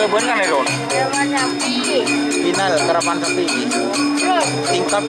kelebihan kan itu? Final karapan sapi. Tingkat.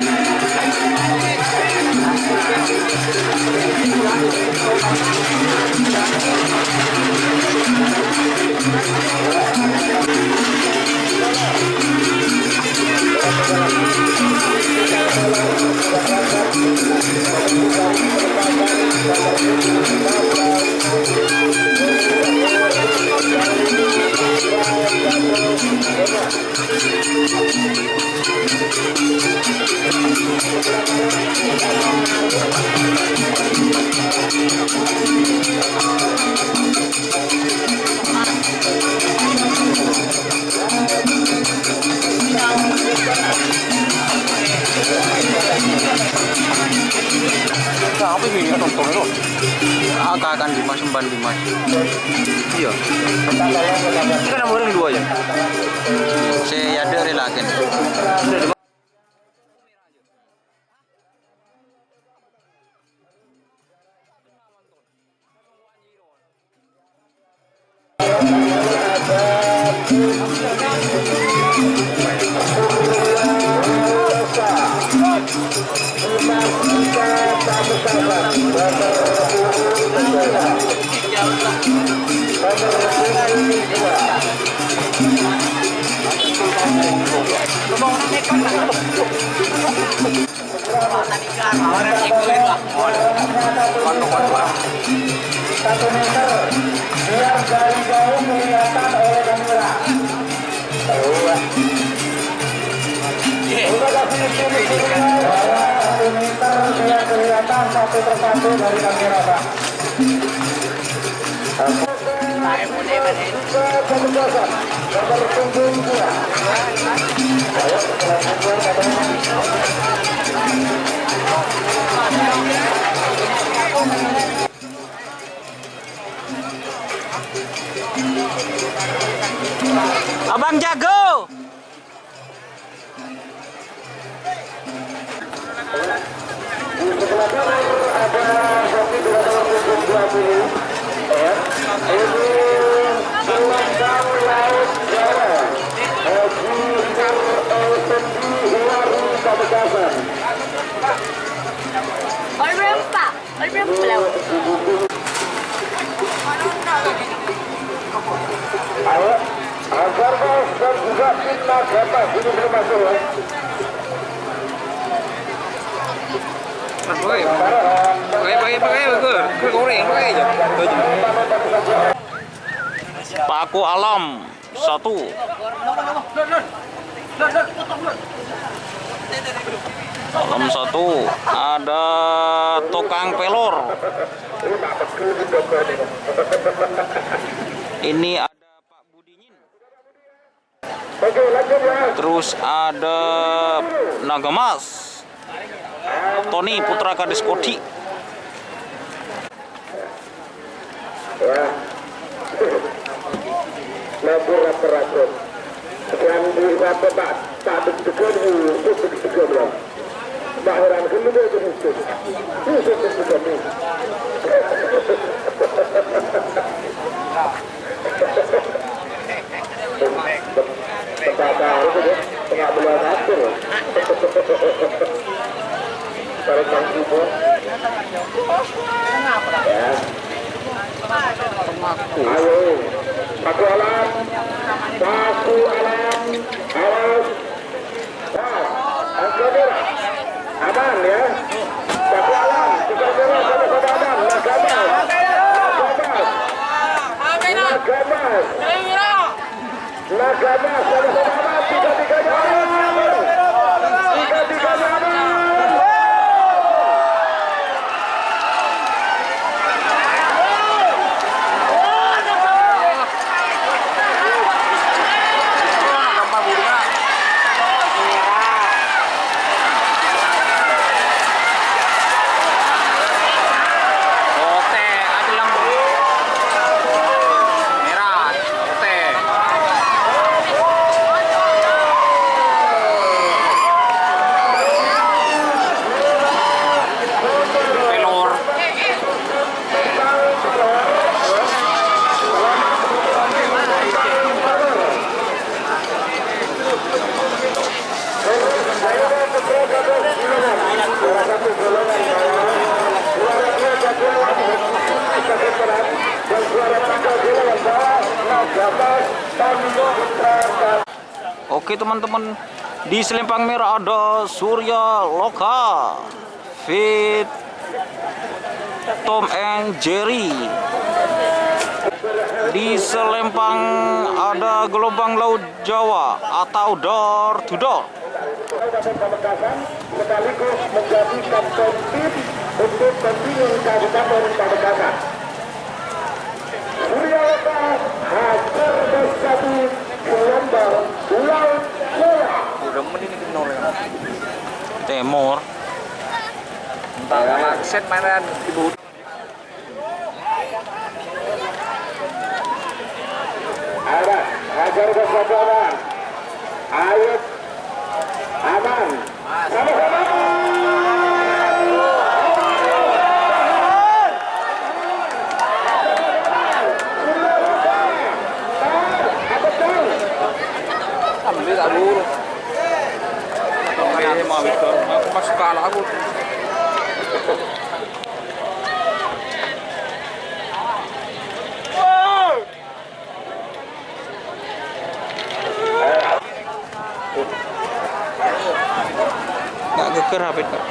Apa ini ya tonton itu? Akan Dimas Semban Dimas. Iya. Ini kan nomor dua ya. Saya ada relakan. Biar dari jauh kelihatan oleh kamera. Udah kasih meter biar kelihatan satu persatu dari kamera, Pak. Abang jago. Agar dan juga fitnah dapat ini belum masuk ya. Paku alam 1. Alam 1 ada tukang pelor. Ini ada Pak Budingin. Terus ada Nagamas. Tony Putra Kadis Kodi. Ya. Labur rapor. Yang di rapor tak deg-degan untuk deg-degan. Baharan kemudian itu musuh. Musuh deg-degan. Betapa itu ya, tengah bulan akhir. Tarik bang ibu. Ya. Ayo, paku alam, awas, angka merah, aman ya. Paku alam, angka merah, sama-sama aman, Nagamas, sama-sama aman, tiga-tiganya aman, tiga-tiganya aman. Oke teman-teman, di selempang merah ada Surya Loka fit Tom and Jerry. Di selempang ada Gelombang Laut Jawa atau Door to Door. Sekaligus menjadi kapten tim untuk kontingen Kabupaten Pamekasan. Surya Loka hajar bersatu Gelombang Laut Jawa. Udah menit ini Timur. Entah set mainan ibu. Ada hajar bersatu aman. Ayat aman. Sama-sama. Ambil tak buru. Mau itu, aku masuk kalah aku. Nggak geger HP Kak.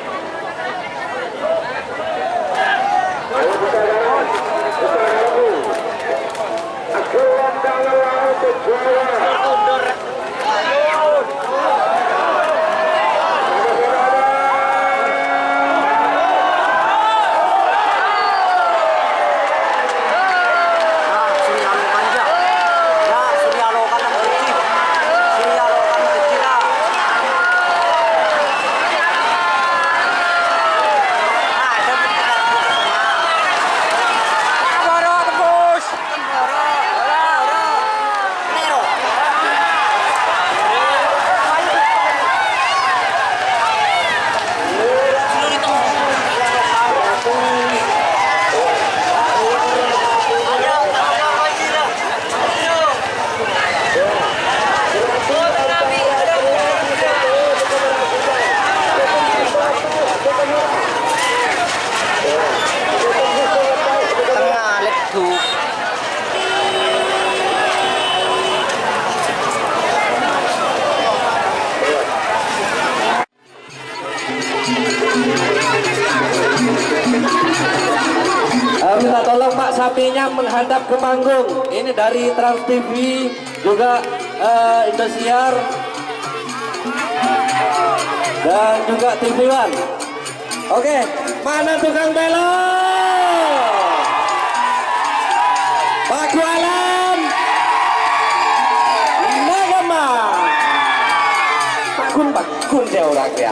Minta tolong Pak, sapinya menghadap ke panggung. Ini dari Trans TV juga Indosiar dan juga TV One. Oke, mana tukang belok? Pak Kualan, Nagama, Pak Kun saya orang ya.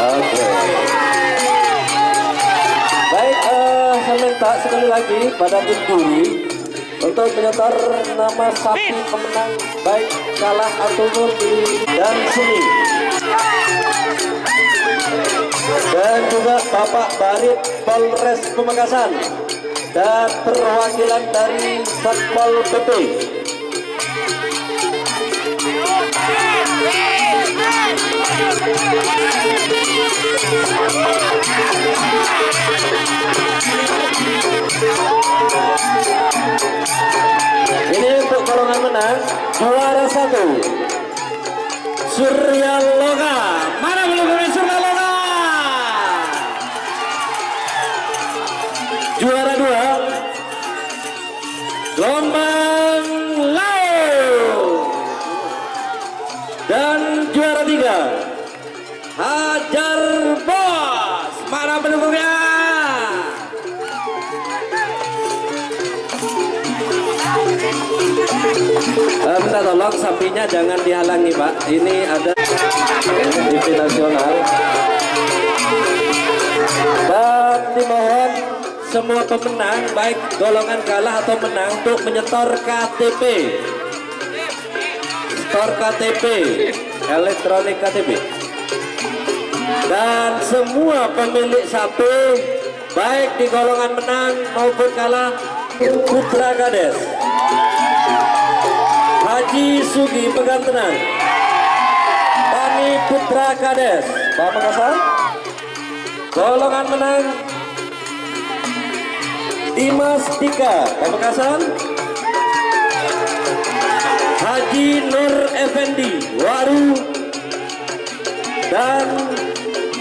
Oke. Baik, saya minta sekali lagi pada tim juri untuk menyetor nama sapi pemenang baik kalah atau murni dan seni. Dan juga Bapak Barit Polres Pamekasan dan perwakilan dari Satpol PP. Ini untuk golongan menang juara 1 Surya Loka. Mana belum Surya Loka? Juara 2 Gelombang Laut. Dan juara 3 Hajar Bos. Mana pendukungnya? Minta tolong sapinya jangan dihalangi Pak. Ini ada TV nasional. Dan dimohon semua pemenang baik golongan kalah atau menang untuk menyetor KTP. Setor KTP, elektronik KTP. Dan semua pemilik sapi baik di golongan menang maupun kalah Putra Kades Haji Sugi Pegantenan Tani Putra Kades Pamekasan golongan menang Dimas Dika Pamekasan, Haji Nur Effendi Waru, dan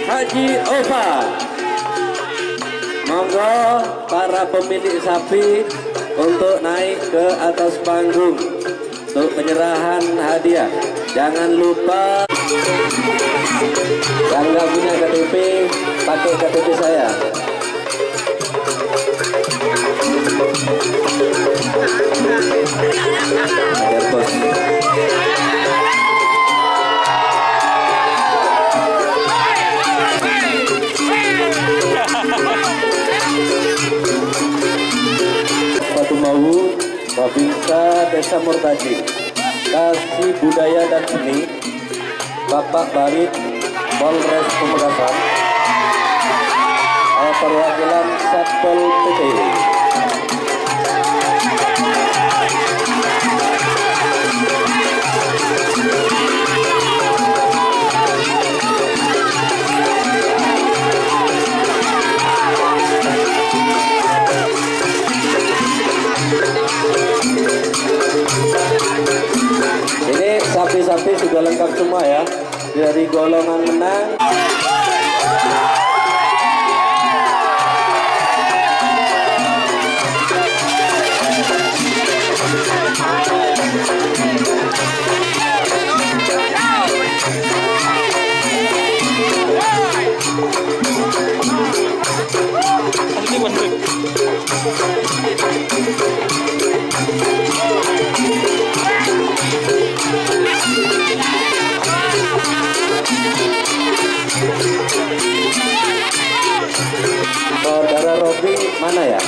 Haji Ova. Monggo para pemilik sapi untuk naik ke atas panggung untuk penyerahan hadiah. Jangan lupa yang nggak punya KTP pakai KTP saya. Ada bos. Patumawu, Babinsa Desa Murtaji, Kasih Budaya dan Seni, Bapak Barit, Polres Pamekasan, perwakilan Satpol PP. Ini sapi-sapi sudah lengkap semua ya, dari golongan menang. Saudara Robi mana ya?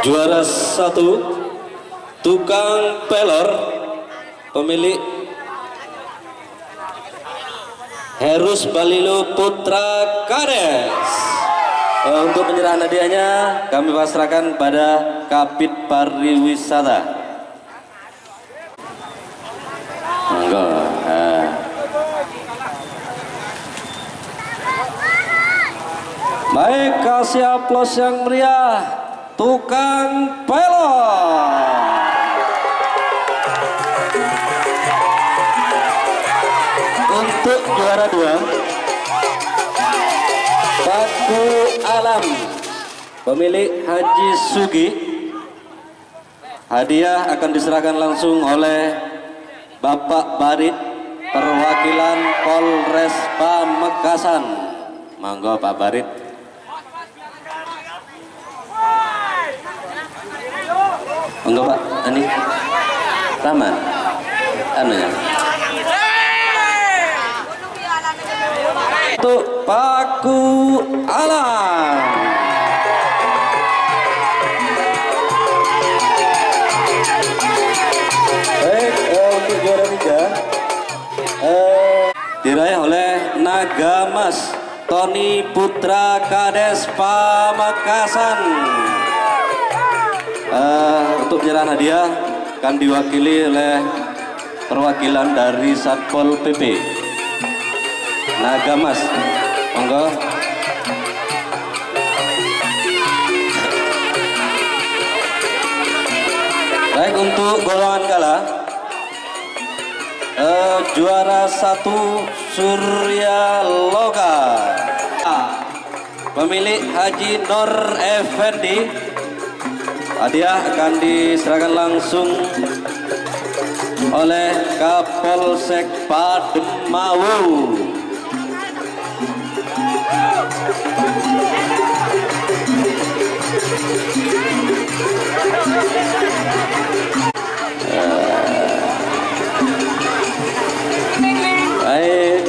Juara 1 tukang pelor pemilik Herus Balilo Putra Kades. Untuk penyerahan hadiahnya kami pasrahkan pada Kabid Pariwisata. Enggak. Baik, kasih aplaus yang meriah tukang pelor. Untuk juara 2 Paku Alam pemilik Haji Sugi, hadiah akan diserahkan langsung oleh Bapak Barit perwakilan Polres Pamekasan. Monggo Pak Barit. Monggo Pak, ini taman ya. Untuk Paku Alam. Baik, untuk juara 3 diraih oleh Naga Mas Tony Putra Kades Pamekasan. Untuk penyerahan hadiah akan diwakili oleh perwakilan dari Satpol PP. Naga Mas, monggo. Baik, untuk golongan kalah juara 1 Surya Loka pemilik Haji Nur Effendi, hadiah akan diserahkan langsung oleh Kapolsek Pademawu. Baik,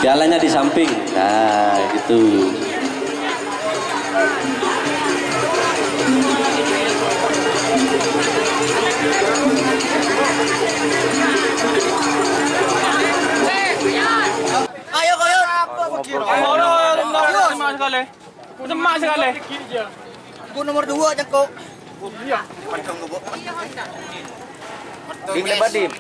jalannya di samping, nah gitu. Ayo koyo. Semak sekali. Gue nomor 2 aja kok. Dim lebat dim.